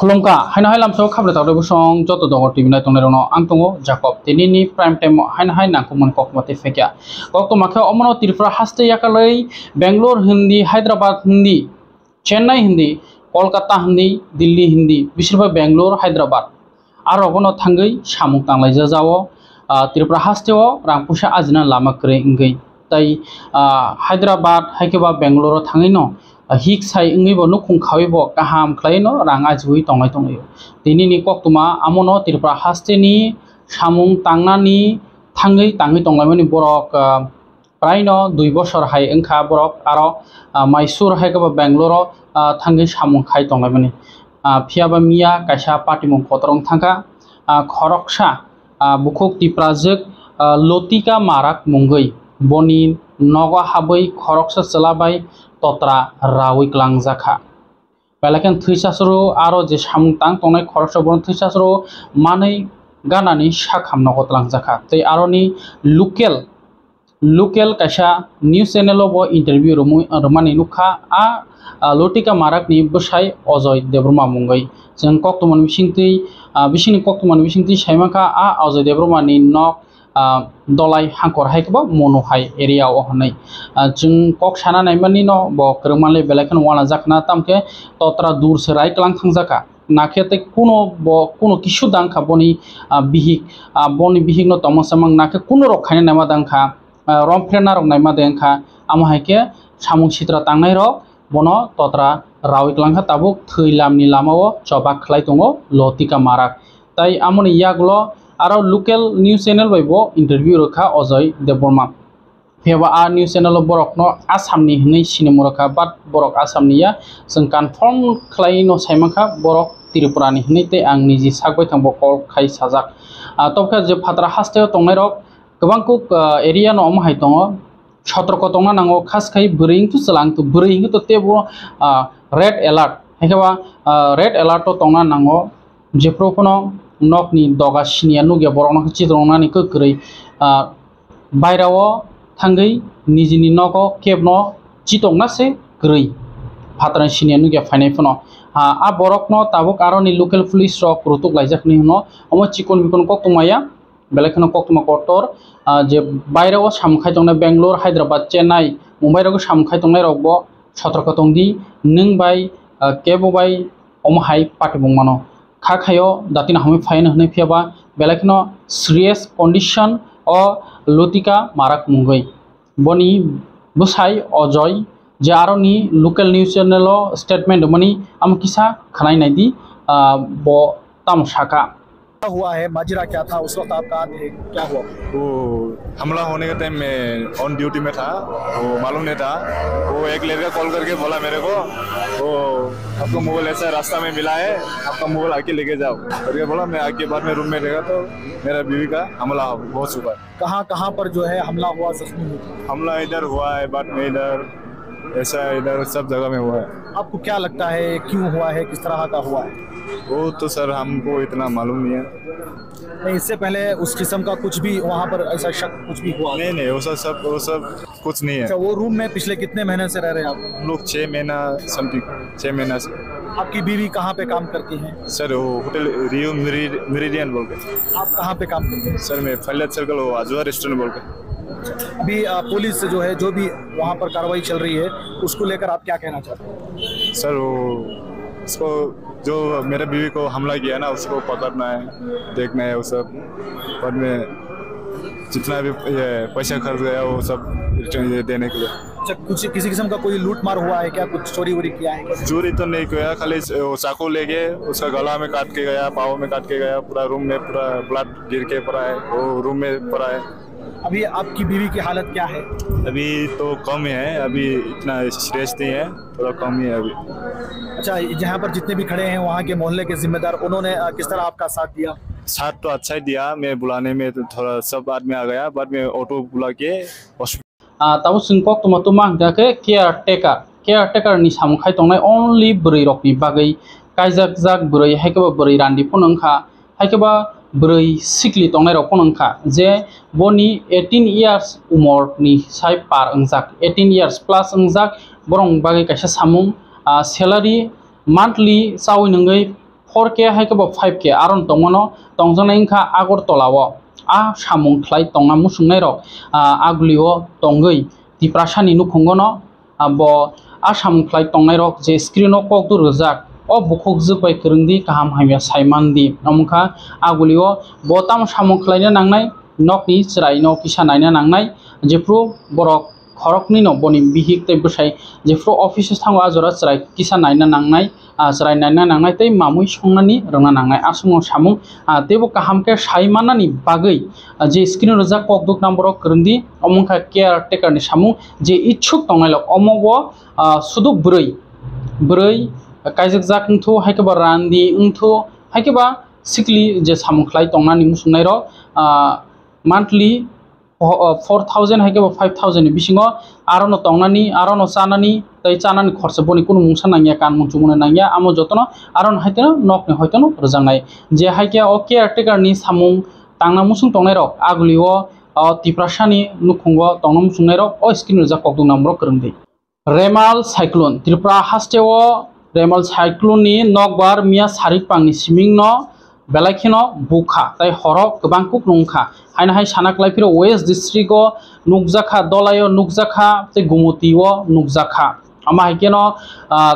खुलुमका हायना हाय लामसो खाब्रे तावरे बुसं जतो दङ टिभि नाय तंने रनो आं दङ जाकब दिनैनि प्राइम टाइम हायना हाय नांखौमोन ककमाते फेकिया कक्तो माखे अमनो त्रिपुरा हास्ते याकालै बेंगलोर हिंदी हैदराबाद हिंदी चेन्नई हिंदी कलकाता हिंदी दिल्ली हिंदी बिसोरबो बेंगलोर हैदराबाद आरो गनो थांगै सामुं तांलाय जाजावो त्रिपुरा हास्तेओ रांपुसा आजिना लामा क्रे इंगै तै हैदराबाद हायकेबा बेंगलोर थाङैनो हिक साइ इंगैबो नुखुं खावैबो गाहाम ख्लायनो रां आजिबुइ तंनाय तंनाय दिनैनि कक्तुमा आमनो त्रिपुरा हास्तेनि सामुं तांनानि थाङै तंलायमानि बरक प्रायनो 2 बছर हाय ओंखा बरक आरो माइसुर हायकेबा बेंगलोर थाङै सामुं खाय तंलायमानि फियाबा मिया कायसा पाटिमुं खतरं थांखा खरकसा बुकुक तिप्राजक लतिका माराक मुंगै बनि नग हाबै खरकसा चलाबाय तत्रा रावै क्लां जाखा बेलाकेन थैसासरो आरो जे सामुं तां तंनाय खरकसा बन थैसासरो मानै गानानि साखाम नगतलां जाखा तै आरोनि लोकेल कायसा न्यूज चैनल बो इंटरव्यू रमानि नुखा लतिका माराकनि बसाय अजय देब्रमा मुंगै जों कक्तमन बिसिंथै बिसिनि कक्तमन बिसिंथै साइमाखा अजय देब्रमानि नक दलाय हांखर हायखबा मनोहाय एरिया हनै जों कक साना नायमानि न ब क्रमाले बेलाखन वाना जाखना तामके तत्रा दूर से रायक्लां थांजाका नाखेते कोनो किसु दांखा बनि बिहिक न तमसमंग नाखे कोनो रखायना नामा दांखा रमफ्रेना रक नायमा देंखा आमहायके सामुं सित्रा तांनाय रक बनो तत्रा रावैक्लांखा ताबुक थैलामनि लामाओ चबा खलाय दङो लतिका माराक ताई आमनि यागलो आरो लोकेल न्यूज चैनल बायबो इंटरव्यू रखा Ajay Debbarma faba news channel बरक न आसामनि हनै सिनेमा रखा बाट बरक आसामनिया जों कनफर्म खलायनो साइमाखा बरक त्रिपुरानि हनैते आं निजि सागबाय थांबो कल खाय साजाक तबका जे फात्रा हास्तेयाव तंनाय रक गोबांखौ एरिया न अमहाय दङ सतर्क तंना नांगौ खास खाय बोरैंथु चलांथु बोरैंगो तो तेबो रेड अलर्ट हेकेबा रेड अलर्ट तंना नांगौ जेफ्रोफनो नकनि दगा सिनिया नुगिया बरकनो चित्रंनानि कोक्रै बायराव थांगै निजिनि नको केबनो चितंनासे ग्रै फात्रा सिनिया नुगिया फायनायफोनो बरकनो ताबुक आरोनि लोकेल पुलिस रक रुतुक लायजाखनि हनो अमो चिकन बिकन कक्तमाया बेलेखनो कक्तमा कटर जे बायराव सामखाय तंनाय बेंगलोर हैदराबाद चेन्नई मुंबई रक सामखाय तंनाय रकबो सतर्क तंदि नों बाय केबो बाय अमहाय पाटिबुंमानो खाखायो दातिना हमें फाइन हनै फियाबा बेलाखनो सीरियस कंडीशन अ लतिका माराक मुंगै बनि बसाय अजय जे आरोनि लोकल न्यूज चैनल स्टेटमेंट मनी आम किसा खनाय नायदि ब तामसाका हुआ है माजरा क्या था उस वक्त आप कहाँ थे क्या हुआ वो हमला होने के टाइम में ऑन ड्यूटी में था वो मालूम नहीं था वो एक लड़का कॉल करके बोला मेरे को वो आपका मोबाइल ऐसा रास्ता में मिला है आपका मोबाइल आके लेके जाओ करके बोला मैं आके बाद में रूम में देखा तो मेरा बीवी का हमला हो चुका है कहाँ पर जो है हमला हुआ सचमुच हमला इधर हुआ है बाद में इधर ऐसा इधर सब जगह में हुआ है आपको क्या लगता है क्यों हुआ है किस तरह का हुआ है वो तो सर हमको इतना मालूम नहीं है नहीं इससे पहले उस किस्म का कुछ भी वहाँ पर ऐसा शक कुछ भी हुआ नहीं वो सब कुछ नहीं है। अच्छा वो रूम में पिछले कितने महीने से रह रहे हैं आप हम लोग 6 महीना समथिंग 6 महीना से। आपकी बीवी कहाँ पे काम करती है सर वो होटल रियो मेरिडियन बोल के। आप कहाँ पे काम करते हैं सर मैं फैलत सर्कल वो आजवा रेस्टोरेंट बोल के। अभी पुलिस जो है जो भी वहाँ पर कार्रवाई चल रही है उसको लेकर आप क्या कहना चाहते हैं सर वो उसको जो मेरे बीवी को हमला किया ना उसको पकड़ना है देखना है वो सब बाद में जितना भी पैसा खर्च गया वो सब रिटर्न देने के लिए। अच्छा कुछ किसी किस्म का कोई लूट मार हुआ है क्या कुछ चोरी वोरी किया है चोरी तो नहीं किया खाली चाकू लेके उसका गला में काट के गया पाँव में काट के गया पूरा रूम में पूरा ब्लड गिर के पड़ा है वो रूम में पड़ा है। अभी आपकी बीवी की हालत क्या है अभी तो कम है अभी इतना सीरियस नहीं है थोड़ा कम ही है अभी। अच्छा जहाँ पर जितने भी खड़े हैं वहाँ के मोहल्ले के जिम्मेदार उन्होंने किस तरह आपका साथ दिया साथ तो अच्छा ही दिया मैं बुलाने में तो थोड़ा सब आदमी आ गया बाद में ऑटो बुला के ताबो सिंकक तुम मांगे केयर टेकर नि सामखाय तंनाय ओनलि ब्रै रकनि बागै कायजाक जाक ब्रै हायकेबा ब्रै रान्दिफोन ओंखा हायकेबा ब्रै सिकलि तंनाय रकन ओंखा जे बनि 18 इयार्स उमरनि साय पार ओंजाक 18 इयार्स प्लस ओंजाक बरं बागै कायसा सामुं सैलारि मान्थलि चावै नङै 4K haike bo 5K aron tongmano tongjana ingkha Agartala samung khlai tongna musungnai rok aglio tongoi tiprasani nukhungono bo samung khlai tongnai rok je screen o kok du rojak bukhuk bai krungdi kaham haimya saimandi amungkha agulio botam samung khlaina nangnai nokni chrai no kisa naina nangnai jepro borok khorokni no boni bihik tei bwsai jepro office thango ajora chrai kisa naina nangnai chrai naina nangnai tei mamui songnani rongna nangnai asmo samung tebo kaham ke saimanani bagui je screen rojak kok duk number krungdi amungkha caretaker ni samung je ichuk tongnai omobo sudu broi kaijak jak ungthu haikeba randi ungthu haikeba sikli je samung khlai tongnani musungnai rok monthly 4000 haikeba 5000 ni bisingo arono tongnani arono chanani tei chanani khorcha boni kuno mungsa nangya kan mungchumuna nangya amo jotono aron haiteno nokni hoitono rojangnai je haike o caretaker ni samung tangna musung tongnai rok aglio tiprasani nukhungo tongna musungnai rok o screen rojak kokduk number krungdi Remal cyclone Tripura hasteo Remal cyclone ni nokbar mia sarik pangni siming no belakhino bukha tai horok kebangkuk nungkha haina hai sanak laifiro west district o nukjakha dolayo nukjakha tei gumoti o nukjakha ama haikeno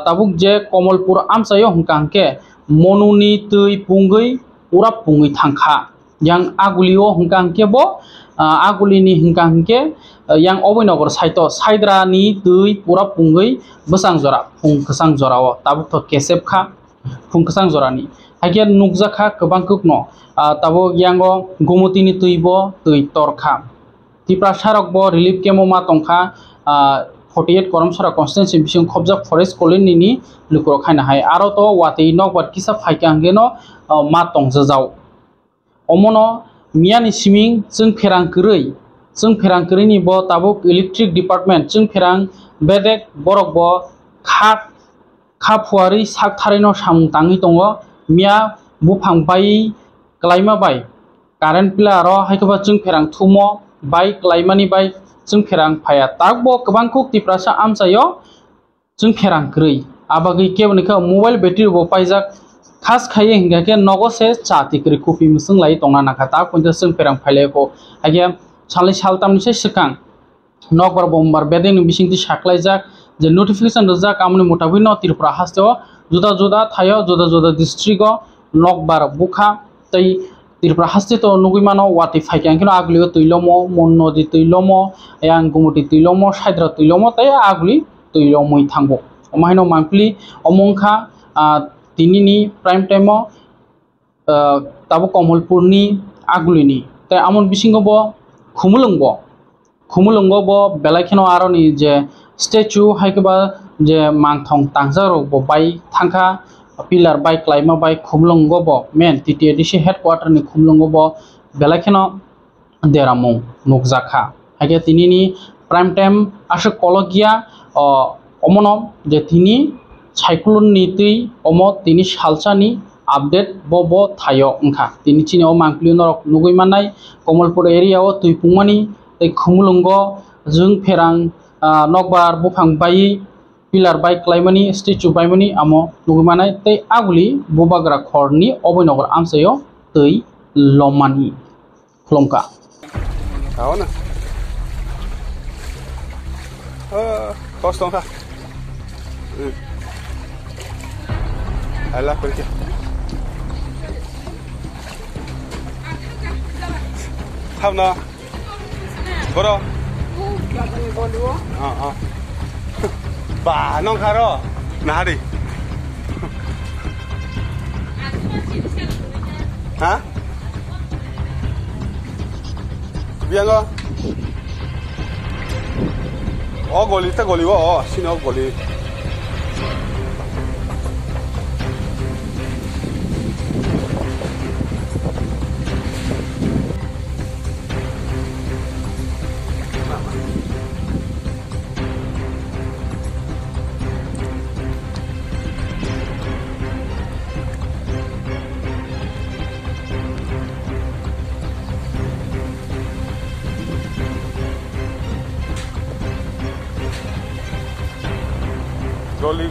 tabuk je Komalpur amchayo hungkangke monuni tui pungui pura pungui thangkha yang agulio hungkangke bo agulini hungkangke yang Obinogor saito Saidrani tui pura pungui besang jora pung kesang jora o tabuk to kesepkha pung kesang jorani haike nukjakha kebangkuk no tabo yango gumotini tuibo tui torkha Tripura sarok bo relief camp ma tongkha 48 Koromsora constituency bising khobjak forest colony ni lukro khaina hai aro to watei nokbat kisa phaikangeno ma tongjajau omono miani siming chung pherang krei ni bo tabuk electric department chung pherang bedek borok bo kha phuari sak tharino samung tangi tongo mia bufang bai klaima bai current pillar ro haikeba chung pherang thumo bai klaimani bai chung pherang phaya takbo kebangkuk Tripura amchayo chung pherang krei abagui keboniko mobile battery bo paijak khas khaye hingake nogo se chati kri kupi musung lai tongna nakha ta kunja chung pherang phaileko haike salai saltamni se sikang nokbar bombar bedeng bisingti saklaijak je notification rojak amni motabi no Tripura hasteo juda thayo juda district o nokbar bukha tei Tripura haste to nuguimano wati phaikangkino aglio tuilomo monnodi tuilomo yang gumuti tuilomo saidra tuilomo tei agli tuilomoi thangbo omahino mangpli omongkha tinini prime time o tabo Komalpurni aglini tei amon bisingo bo khumulungbo bo belakhino aroni je statue haikeba je mangthong tangjaro bo bai thangkha pillar bai klaima bai khumlungo bo main TTADC headquarter ni khumlungo bo belakhino deramung nukjakha haike tinini prime time asuk kologia omono je tini cyclone ni tui omo tini salsani update bo thayo ongkha tini chini o mangpli norok nugui manai Komalpur area o tuipungmani tei khumlungo jung pherang nokbar bufang bai pillar bai klaimani statue baimani amo nugumanai tei aguli bubagra khorni Obinogor amchayo tei lomani khlomka awna kostongkha ala pergi thamna boro ba nong kharo nari ha biango goli ta goli wo sino goli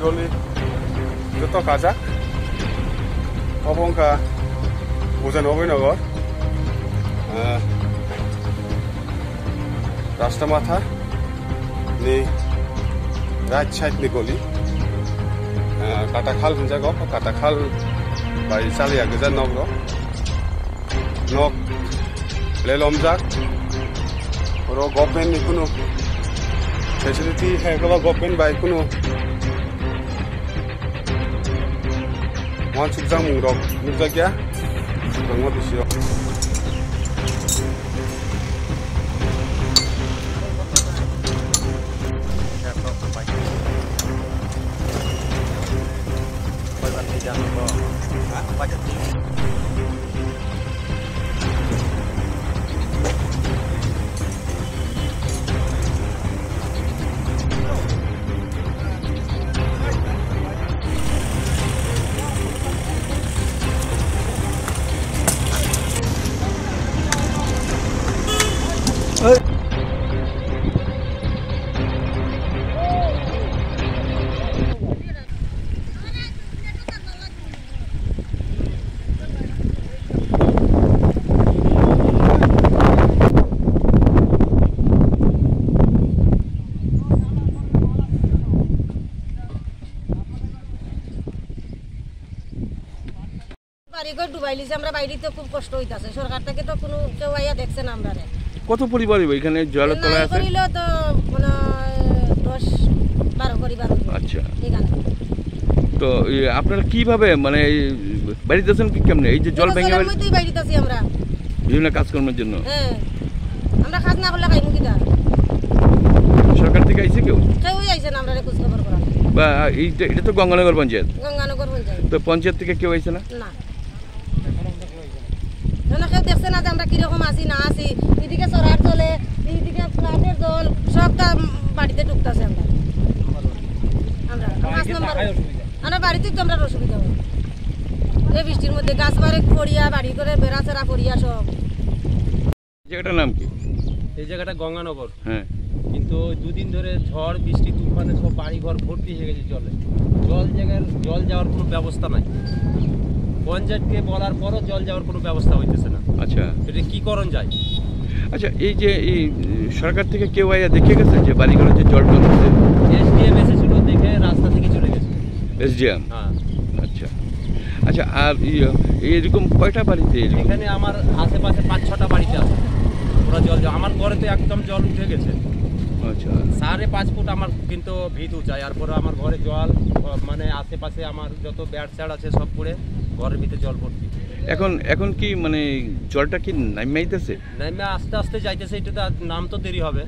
goli joto kajak অবংকা উজান অভয়নগর রাস্তা মাথা ni right side ni goli Katakhal hunjago Katakhal bai salia goja nok ro nok lelomjak ro government ni kuno facility hai ko government bai kuno wan sujang mung rok nujagya tangmo bisio বাড়িঘর ডুবাইলিছে আমরা বাইরেতে খুব কষ্ট হইতাছে সরকার থেকে তো কোনো কেউ আইয়া দেখছে না আমরা কত পরিবার এখানে জলের তলায় আছে করিল তো মানে 10-12 পরিবার আচ্ছা এখানে তো আপনারা কিভাবে মানে বাড়িতে আছেন কি কেমনে এই যে জল ভেঙে মধ্যেই বাইরেতে আছি আমরা বিভিন্ন কাজকর্মের জন্য হ্যাঁ আমরা কাজ না করলে খাইমু কিটা সরকার থেকে আইছে কেউ আইছে না আমরা খোঁজ খবর করা বা এটা তো গঙ্গানগর পঞ্চায়েত তো পঞ্চায়েত থেকে কেউ আইছে না না কেউ দেখছে না যে আমরা কিরকম আছি না আছি এদিকে সরার চলে এইদিকে ফ্ল্যাটের জল সবটা বাড়িতে ঢুকতেছে আমরা 5 নম্বর আমরা বাড়িতে তো আমরা অসুবিধা হয় এই বৃষ্টির মধ্যে গাছ বাড়ে পড়িয়া বাড়ি করে বেড়া চেরা পড়িয়া সব জায়গাটার নাম কি এই জায়গাটা গঙ্গানগর হ্যাঁ কিন্তু দুদিন ধরে ঝড় বৃষ্টি তুফানে সব বাড়িঘর ভর্তি হয়ে গেছে জল যাওয়ার কোনো ব্যবস্থা নাই পঞ্চায়েতকে বলার পরও জল যাওয়ার কোনো ব্যবস্থা হইতেছে না আচ্ছা এটা কি করণ যায় আচ্ছা এই যে এই সরকার থেকে কেউ আইয়া দেখে গেছে যে বাড়িঘরে যে জল ঢুকছে এসডিএম এসেছিল দেখে রাস্তা থেকে চলে গেছে এসডিএম হ্যাঁ আচ্ছা আচ্ছা আর এরকম কয়টা বাড়িতে এখানে আমার আশেপাশে 5-6টা বাড়িতে আছে পুরো জল আমার ঘরে তো একদম জল উঠে গেছে আচ্ছা 5.5 ফুট আমার কিন্তু ভিত উঁচাই আর পরে আমার ঘরে জল মানে আশেপাশে আমার যত ব্যাট স্যাড আছে সব পড়ে ঘরের ভিতরে জল ভর্তি এখন কি মানে জলটা কি নামে আইতেছে নামে আস্তে আস্তে যাইতেছে এটা নাম তো দেরি হবে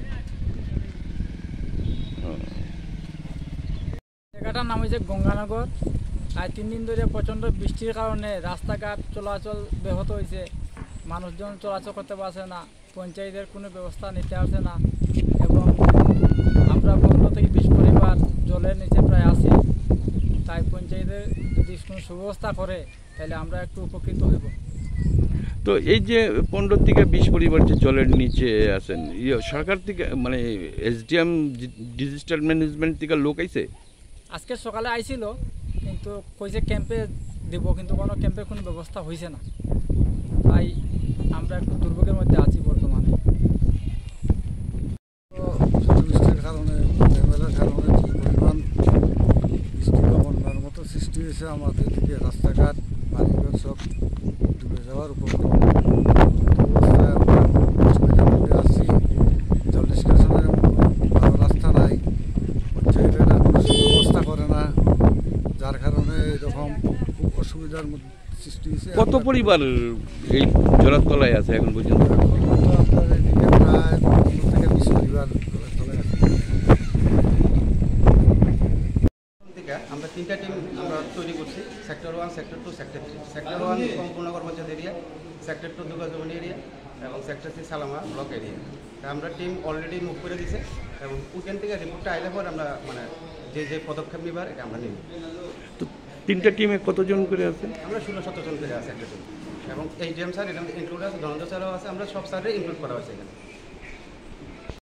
জায়গাটার নাম হচ্ছে গঙ্গানগর আর 3 দিন ধরে প্রচণ্ড বৃষ্টির কারণে রাস্তাঘাট চলাচল ব্যাহত হয়েছে মানুষজন চলাচল করতে পারছে না পঞ্চায়েতের কোনো ব্যবস্থা নিতে পারছে না এবং আমরা 15 থেকে 20 পরিবার জলের নিচে প্রায় আছি তাই পঞ্চায়েতের যদি কোনো সুব্যবস্থা করে তাহলে আমরা একটু উপকৃত হব তো এই যে 15 থেকে 20 পরিবার যে জলের নিচে আছেন সরকার থেকে মানে এসডিএম ডিজিটাল ম্যানেজমেন্ট থেকে লোক আইছে আজকে সকালে আইছিল কিন্তু কইছে ক্যাম্পে দেব কিন্তু কোনো ক্যাম্পের কোনো ব্যবস্থা হয়েছে না তাই আমরা একটু দুর্ভোগের মধ্যে আছি বর্তমানে বৃষ্টির কারণে ঝামেলার কারণে যে পরিমাণ বৃষ্টি বন্যার মতো সৃষ্টি হয়েছে আমাদের দিকে রাস্তাঘাট বাড়িঘর সব ডুবে যাওয়ার উপক্রম অবস্থায় আমরা অসুবিধার মধ্যে আছি জল নিষ্কাশনের ভালো রাস্তা নাই পঞ্চায়েতের কোনো সুব্যবস্থা করে না যার কারণে এরকম খুব অসুবিধার মধ্যে সৃষ্টি হয়েছে কত পরিবার এই জলের তলায় আছে এখন পর্যন্ত আপনার এদিকে প্রায় 15 থেকে 20 পরিবার জলের তলায় আছে আমরা 3টা টিম আমরা তৈরি করছি সেক্টর 1 সেক্টর 2 সেক্টর 3 সেক্টর 1 সম্পূর্ণ পঞ্চায়েত এরিয়া সেক্টর 2 দুর্গাজীবনী এরিয়া এবং সেক্টর 3 সালামা ব্লক এরিয়া আমরা টিম অলরেডি মুভ করে দিছে এবং ওখান থেকে রিপোর্টটা আইলে পর আমরা মানে যে পদক্ষেপ নিবার এটা আমরা নিব তো 3টা টিমে কতজন করে আছে আমরা 16-17 জন করে আছে একটা টিম এবং এই ডিএম স্যার এটা ইনক্লুড আছে ধনঞ্জয় স্যারও আছে আমরা সব স্যারে ইনক্লুড করা হয়েছে এখানে